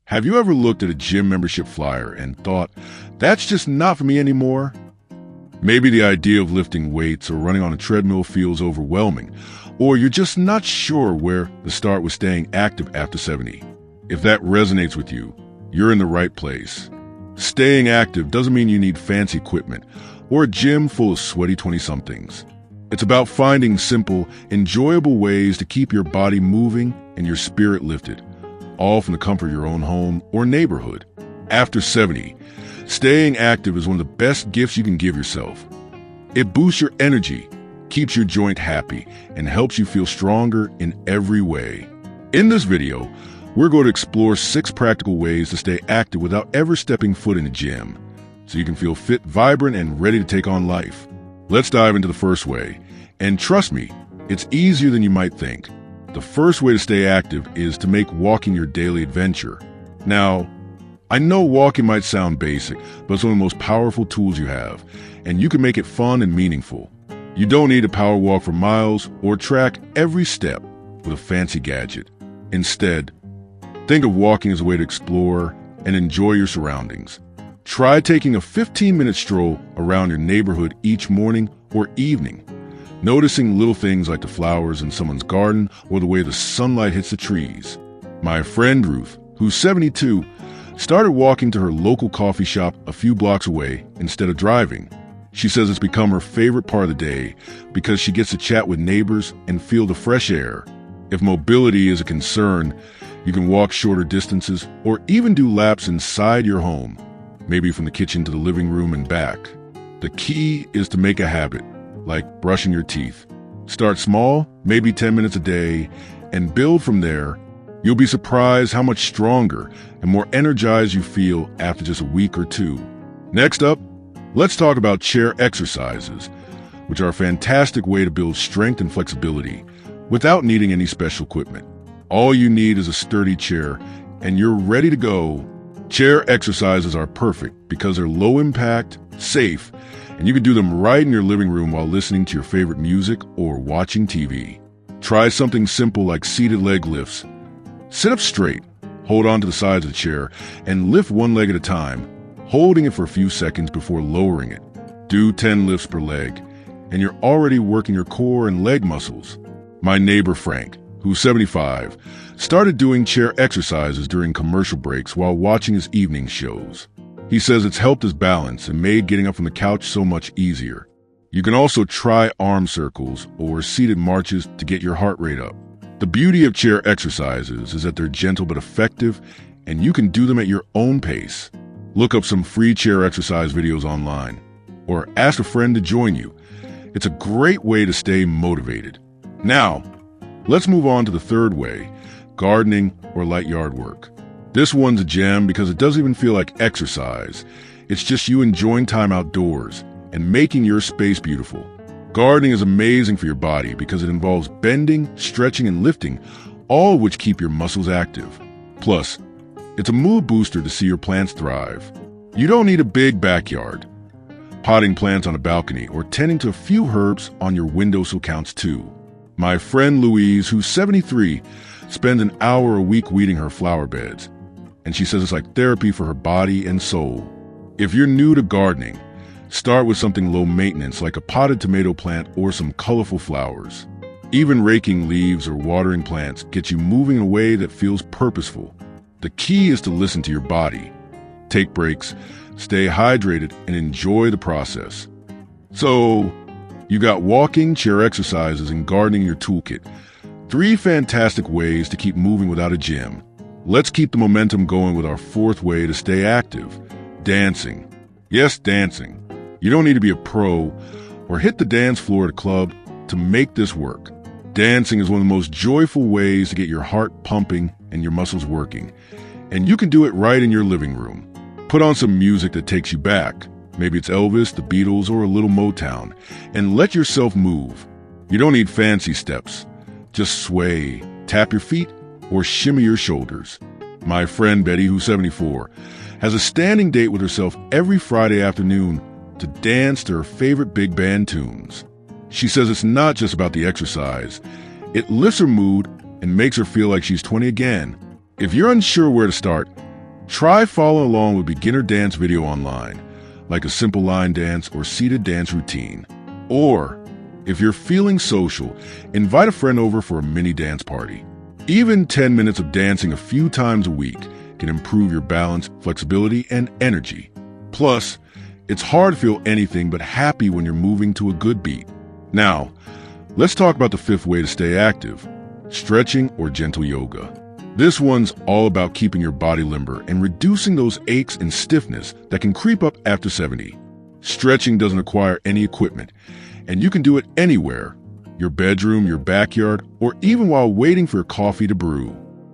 Have you ever looked at a gym membership flyer and thought, that's just not for me anymore? Maybe the idea of lifting weights or running on a treadmill feels overwhelming, or you're just not sure where to start with staying active after 70. If that resonates with you, you're in the right place. Staying active doesn't mean you need fancy equipment or a gym full of sweaty 20-somethings. It's about finding simple, enjoyable ways to keep your body moving and your spirit lifted, all from the comfort of your own home or neighborhood. After 70, staying active is one of the best gifts you can give yourself. It boosts your energy, keeps your joint happy, and helps you feel stronger in every way. In this video, we're going to explore 6 practical ways to stay active without ever stepping foot in a gym, so you can feel fit, vibrant, and ready to take on life. Let's dive into the first way. And trust me, it's easier than you might think. The first way to stay active is to make walking your daily adventure. Now, I know walking might sound basic, but it's one of the most powerful tools you have, and you can make it fun and meaningful. You don't need to power walk for miles or track every step with a fancy gadget. Instead, think of walking as a way to explore and enjoy your surroundings. Try taking a 15-minute stroll around your neighborhood each morning or evening, noticing little things like the flowers in someone's garden or the way the sunlight hits the trees. My friend Ruth, who's 72, started walking to her local coffee shop a few blocks away instead of driving. She says it's become her favorite part of the day because she gets to chat with neighbors and feel the fresh air. If mobility is a concern, you can walk shorter distances or even do laps inside your home, maybe from the kitchen to the living room and back. The key is to make a habit, like brushing your teeth. Start small, maybe 10 minutes a day, and build from there. You'll be surprised how much stronger and more energized you feel after just a week or two. Next up, let's talk about chair exercises, which are a fantastic way to build strength and flexibility without needing any special equipment. All you need is a sturdy chair, and you're ready to go. Chair exercises are perfect because they're low impact, safe, and you can do them right in your living room while listening to your favorite music or watching TV. Try something simple like seated leg lifts. Sit up straight, hold on to the sides of the chair, and lift one leg at a time, holding it for a few seconds before lowering it. Do 10 lifts per leg, and you're already working your core and leg muscles. My neighbor Frank, who's 75, started doing chair exercises during commercial breaks while watching his evening shows. He says it's helped his balance and made getting up from the couch so much easier. You can also try arm circles or seated marches to get your heart rate up. The beauty of chair exercises is that they're gentle but effective, and you can do them at your own pace. Look up some free chair exercise videos online, or ask a friend to join you. It's a great way to stay motivated. Now, let's move on to the third way, gardening or light yard work. This one's a gem because it doesn't even feel like exercise. It's just you enjoying time outdoors and making your space beautiful. Gardening is amazing for your body because it involves bending, stretching, and lifting, all of which keep your muscles active. Plus, it's a mood booster to see your plants thrive. You don't need a big backyard. Potting plants on a balcony or tending to a few herbs on your windowsill counts too. My friend Louise, who's 73, spends an hour a week weeding her flower beds, and she says it's like therapy for her body and soul. If you're new to gardening, start with something low maintenance like a potted tomato plant or some colorful flowers. Even raking leaves or watering plants gets you moving in a way that feels purposeful. The key is to listen to your body. Take breaks, stay hydrated, and enjoy the process. So, you got walking, chair exercises, and gardening in your toolkit. 3 fantastic ways to keep moving without a gym. Let's keep the momentum going with our 4th way to stay active, dancing. Yes, dancing. You don't need to be a pro or hit the dance floor at a club to make this work. Dancing is one of the most joyful ways to get your heart pumping and your muscles working. And you can do it right in your living room. Put on some music that takes you back. Maybe it's Elvis, the Beatles, or a little Motown, and let yourself move. You don't need fancy steps. Just sway, tap your feet, or shimmy your shoulders. My friend Betty, who's 74, has a standing date with herself every Friday afternoon to dance to her favorite big band tunes. She says it's not just about the exercise. It lifts her mood and makes her feel like she's 20 again. If you're unsure where to start, Try following along with beginner dance video online, like a simple line dance or seated dance routine. Or, if you're feeling social, invite a friend over for a mini dance party. Even 10 minutes of dancing a few times a week can improve your balance, flexibility, and energy. Plus, it's hard to feel anything but happy when you're moving to a good beat. Now, let's talk about the fifth way to stay active: stretching or gentle yoga. This one's all about keeping your body limber and reducing those aches and stiffness that can creep up after 70. Stretching doesn't require any equipment, and you can do it anywhere: your bedroom, your backyard, or even while waiting for your coffee to brew.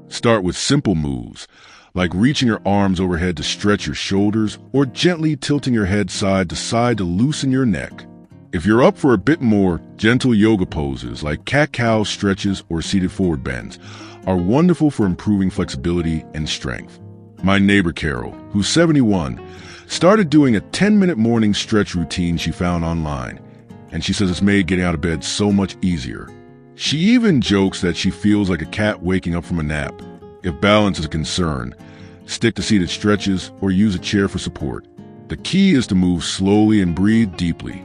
Start with simple moves, like reaching your arms overhead to stretch your shoulders or gently tilting your head side to side to loosen your neck. If you're up for a bit more, gentle yoga poses like cat-cow stretches or seated forward bends are wonderful for improving flexibility and strength. My neighbor Carol, who's 71, started doing a 10-minute morning stretch routine she found online, and she says it's made getting out of bed so much easier. She even jokes that she feels like a cat waking up from a nap. If balance is a concern, stick to seated stretches or use a chair for support. The key is to move slowly and breathe deeply.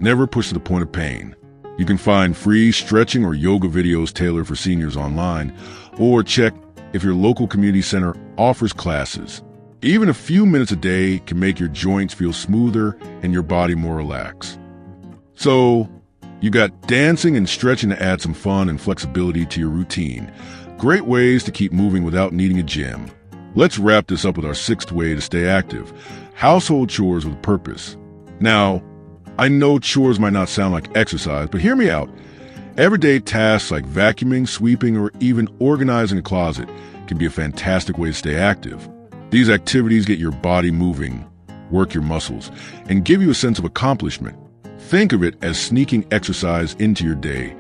Never push to the point of pain. You can find free stretching or yoga videos tailored for seniors online, or check if your local community center offers classes. Even a few minutes a day can make your joints feel smoother and your body more relaxed. So, you got dancing and stretching to add some fun and flexibility to your routine. Great ways to keep moving without needing a gym. Let's wrap this up with our sixth way to stay active: household chores with purpose. Now, I know chores might not sound like exercise, but hear me out. Everyday tasks like vacuuming, sweeping, or even organizing a closet can be a fantastic way to stay active. These activities get your body moving, work your muscles, and give you a sense of accomplishment. Think of it as sneaking exercise into your day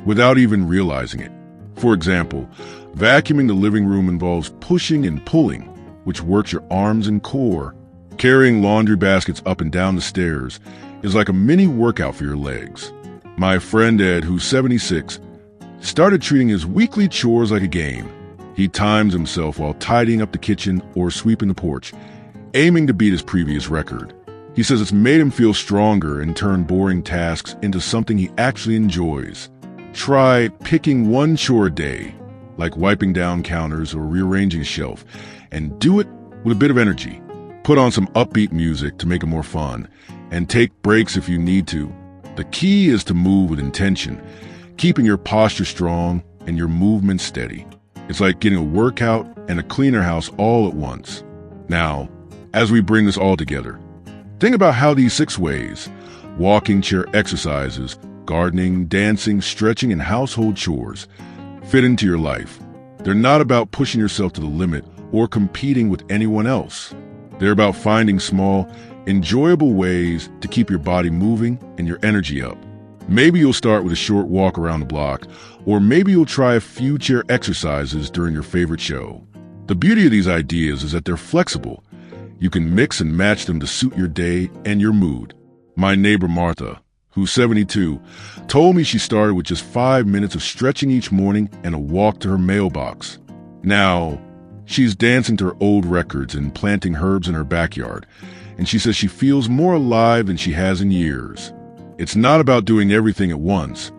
without even realizing it. For example, vacuuming the living room involves pushing and pulling, which works your arms and core. Carrying laundry baskets up and down the stairs is like a mini workout for your legs. My friend Ed, who's 76, started treating his weekly chores like a game. He times himself while tidying up the kitchen or sweeping the porch, aiming to beat his previous record. He says it's made him feel stronger and turn boring tasks into something he actually enjoys. Try picking one chore a day, like wiping down counters or rearranging a shelf, and do it with a bit of energy. Put on some upbeat music to make it more fun, and take breaks if you need to. The key is to move with intention, keeping your posture strong and your movement steady. It's like getting a workout and a cleaner house all at once. Now, as we bring this all together, think about how these 6 ways, walking chair exercises, gardening, dancing, stretching, and household chores, fit into your life. They're not about pushing yourself to the limit or competing with anyone else. They're about finding small, enjoyable ways to keep your body moving and your energy up. Maybe you'll start with a short walk around the block, or maybe you'll try a few chair exercises during your favorite show. The beauty of these ideas is that they're flexible. You can mix and match them to suit your day and your mood. My neighbor Martha, who's 72, told me she started with just 5 minutes of stretching each morning and a walk to her mailbox. Now, she's dancing to her old records and planting herbs in her backyard, and she says she feels more alive than she has in years. It's not about doing everything at once.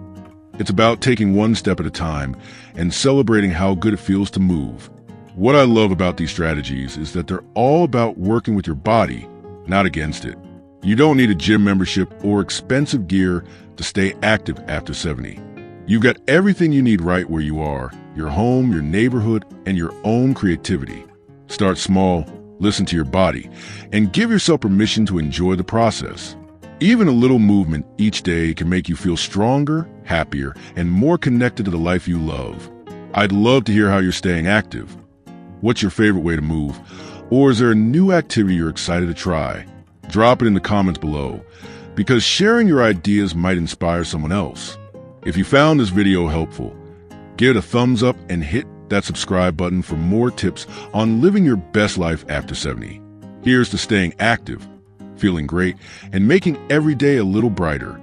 It's about taking one step at a time and celebrating how good it feels to move. What I love about these strategies is that they're all about working with your body, not against it. You don't need a gym membership or expensive gear to stay active after 70. You've got everything you need right where you are: your home, your neighborhood, and your own creativity. Start small, listen to your body, and give yourself permission to enjoy the process. Even a little movement each day can make you feel stronger, happier, and more connected to the life you love. I'd love to hear how you're staying active. What's your favorite way to move? Or is there a new activity you're excited to try? Drop it in the comments below, because sharing your ideas might inspire someone else. If you found this video helpful, give it a thumbs up and hit that subscribe button for more tips on living your best life after 70. Here's to staying active, feeling great, and making every day a little brighter.